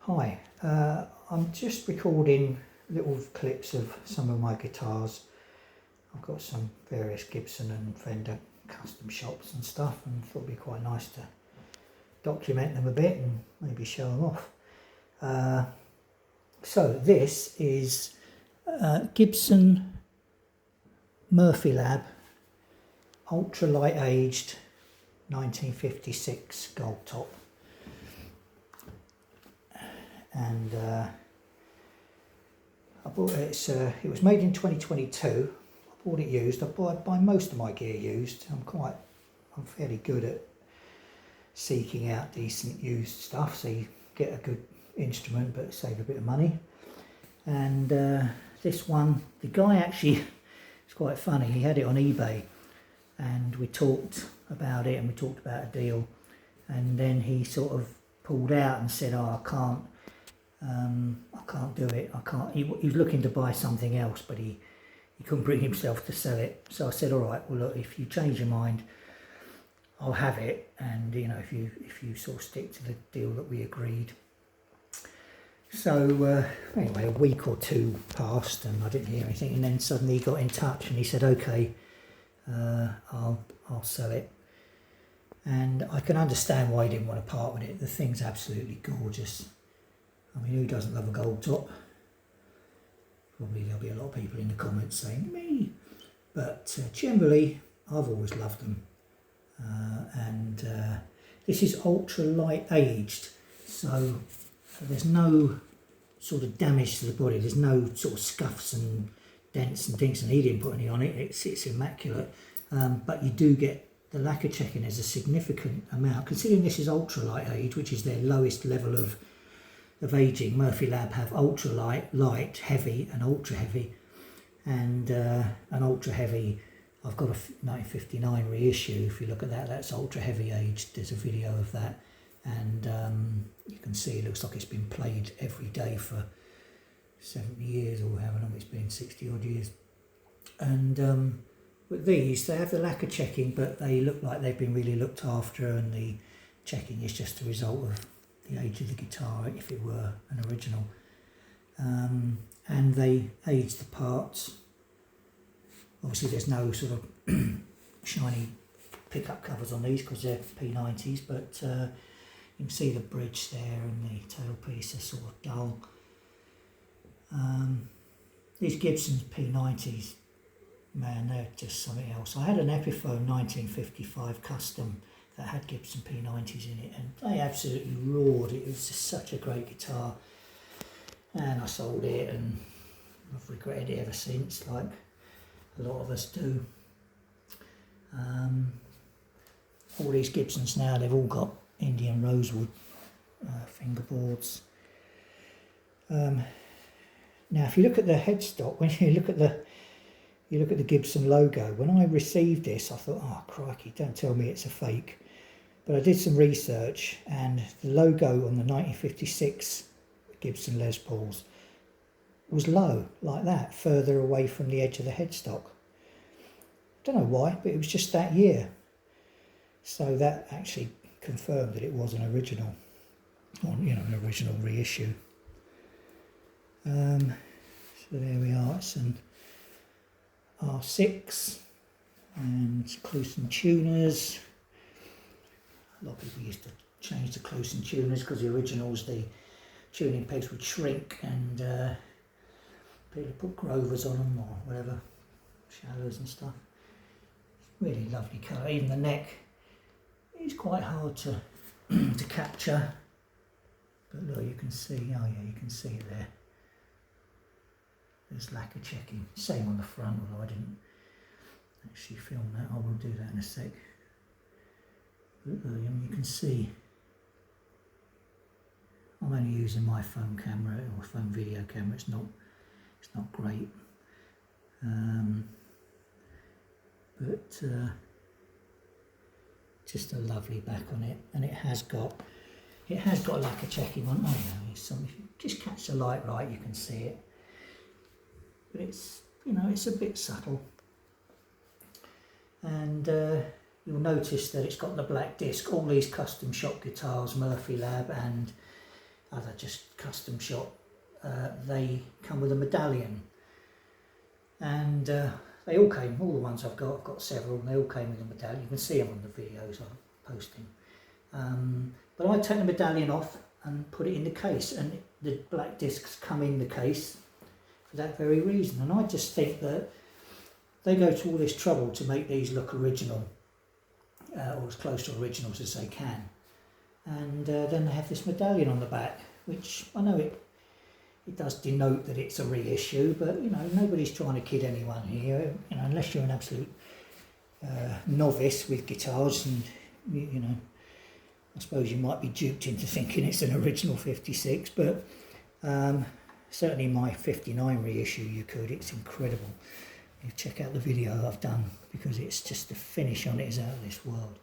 Hi, I'm just recording little clips of some of my guitars. I've got some various Gibson and Fender custom shops and stuff, and thought it'd be quite nice to document them a bit and maybe show them off. So this is Gibson Murphy Lab ultra light aged 1956 gold top. And I bought it. It was made in 2022. I bought it used. I buy most of my gear used. I'm fairly good at seeking out decent used stuff, so you get a good instrument but save a bit of money. And this one, the guy actually, it's quite funny. He had it on eBay, and we talked about it, and we talked about a deal, and then he sort of pulled out and said, "Oh, I can't do it. I can't." He was looking to buy something else, but he couldn't bring himself to sell it. So I said, "All right, well look, if you change your mind, I'll have it, and you know, if you sort of stick to the deal that we agreed." So anyway, a week or two passed, and I didn't hear anything. And then suddenly he got in touch, and he said, "Okay, I'll sell it." And I can understand why he didn't want to part with it. The thing's absolutely gorgeous. I mean, who doesn't love a gold top? Probably there'll be a lot of people in the comments saying me, but generally I've always loved them. This is ultra light aged, so there's no sort of damage to the body. There's no sort of scuffs and dents and things, and he didn't put any on it. It's immaculate, but you do get the lacquer checking. There's a significant amount, considering this is ultra light age, which is their lowest level of aging. Murphy Lab have ultra light, heavy and ultra heavy, and an ultra heavy, I've got a 1959 reissue. If you look at that, that's ultra heavy aged. There's a video of that, and you can see it looks like it's been played every day for 70 years or however long it's been, 60 odd years. And with these, they have the lacquer checking, but they look like they've been really looked after, and the checking is just a result of the age of the guitar, if it were an original. And they age the parts. Obviously there's no sort of shiny pickup covers on these because they're P90s, but you can see the bridge there, and the tailpiece are sort of dull. These Gibson's P90s, man, they're just something else. I had an Epiphone 1955 custom that had Gibson P90s in it, and they absolutely roared. It was just such a great guitar, and I sold it, and I've regretted it ever since, like a lot of us do. All these Gibsons now, they've all got Indian rosewood fingerboards. Now if you look at the headstock, when you look at the Gibson logo, when I received this I thought, oh crikey, don't tell me it's a fake. But I did some research, and the logo on the 1956 Gibson Les Pauls was low, like that, further away from the edge of the headstock. Don't know why, but it was just that year. So that actually confirmed that it was an original, or you know, an original reissue. So there we are. It's an R6 and Cluson tuners. A lot of people used to change the Cluson tuners because the originals, the tuning pegs would shrink, and people put Grovers on them or whatever, shallows and stuff. Really lovely colour. Even the neck is quite hard to to capture, but look, you can see. Oh yeah, you can see it there. There's lacquer checking. Same on the front, although I didn't actually film that. I will do that in a sec. But I mean, you can see. I'm only using my phone camera or phone video camera. It's not great, but just a lovely back on it, and it has got lacquer checking on. Oh no, it's something. If you just catch the light right, you can see it. But it's, you know, it's a bit subtle, and you'll notice that it's got the black disc. All these custom shop guitars, Murphy Lab and other just custom shop, they come with a medallion, and they all came, all the ones I've got several, and they all came with a medallion. You can see them on the videos I'm posting. But I take the medallion off and put it in the case, and the black discs come in the case for that very reason. And I just think that they go to all this trouble to make these look original, or as close to originals as they can. And then they have this medallion on the back, which I know it does denote that it's a reissue, but you know, nobody's trying to kid anyone here. You know, unless you're an absolute novice with guitars, and you know, I suppose you might be duped into thinking it's an original 56, but certainly my 59 reissue you could. It's incredible. You check out the video I've done, because it's just, the finish on it is out of this world.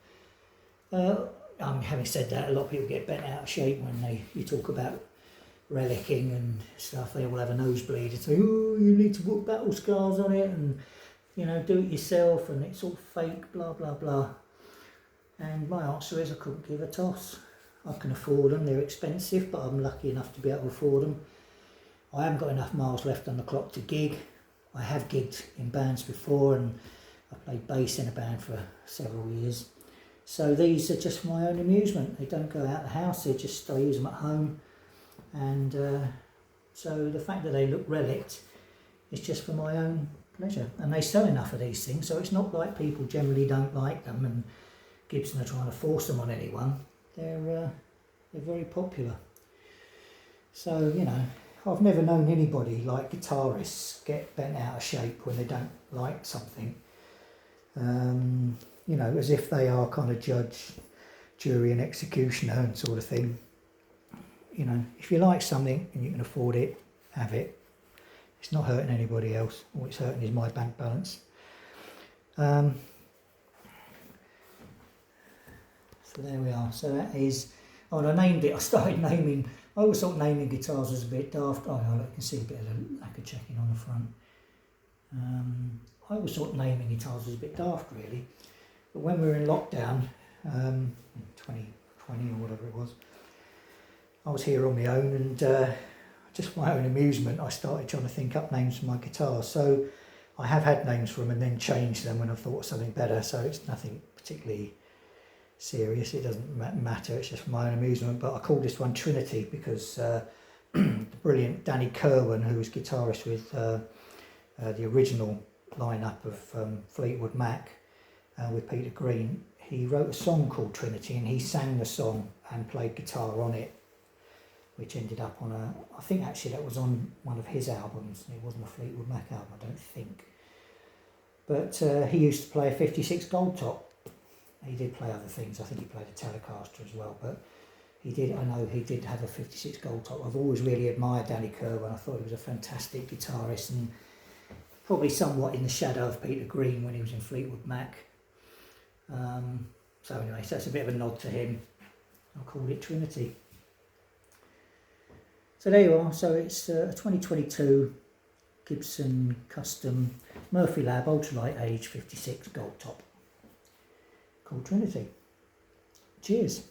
Having said that, a lot of people get bent out of shape when you talk about relicking and stuff. They all have a nosebleed and say, oh, you need to put battle scars on it, and you know, do it yourself, and it's all fake, blah blah blah. And my answer is, I couldn't give a toss. I can afford them, they're expensive, but I'm lucky enough to be able to afford them. I haven't got enough miles left on the clock to gig. I have gigged in bands before, and I played bass in a band for several years. So these are just for my own amusement. They don't go out the house, I use them at home. And so the fact that they look relict is just for my own pleasure. And they sell enough of these things, so it's not like people generally don't like them and Gibson are trying to force them on anyone. They're very popular. So, you know, I've never known anybody, like guitarists, get bent out of shape when they don't like something. You know, as if they are kind of judge, jury and executioner and sort of thing. You know, if you like something and you can afford it, have it. It's not hurting anybody else. All it's hurting is my bank balance. So there we are. So that is, and I named it, I always thought naming guitars was a bit daft. Oh, you can see a bit of a lack of checking on the front. I always thought naming guitars was a bit daft, really. But when we were in lockdown, 2020 or whatever it was, I was here on my own, and just for my own amusement, I started trying to think up names for my guitars. So I have had names for them and then changed them when I thought of something better. So it's nothing particularly serious. It doesn't matter. It's just for my own amusement. But I called this one Trinity because the brilliant Danny Kirwan, who was guitarist with the original lineup of Fleetwood Mac with Peter Green, he wrote a song called Trinity, and he sang the song and played guitar on it, which ended up on I think actually that was on one of his albums. It wasn't a Fleetwood Mac album, I don't think. But he used to play a 56 Gold Top. He did play other things. I think he played a Telecaster as well, but I know he did have a 56 Gold Top. I've always really admired Danny Kirwan. I thought he was a fantastic guitarist, and probably somewhat in the shadow of Peter Green when he was in Fleetwood Mac. So anyway, so that's a bit of a nod to him. I'll call it Trinity. So there you are. So it's a 2022 Gibson Custom Murphy Lab Ultralight Age 56 Gold Top called Trinity. Cheers.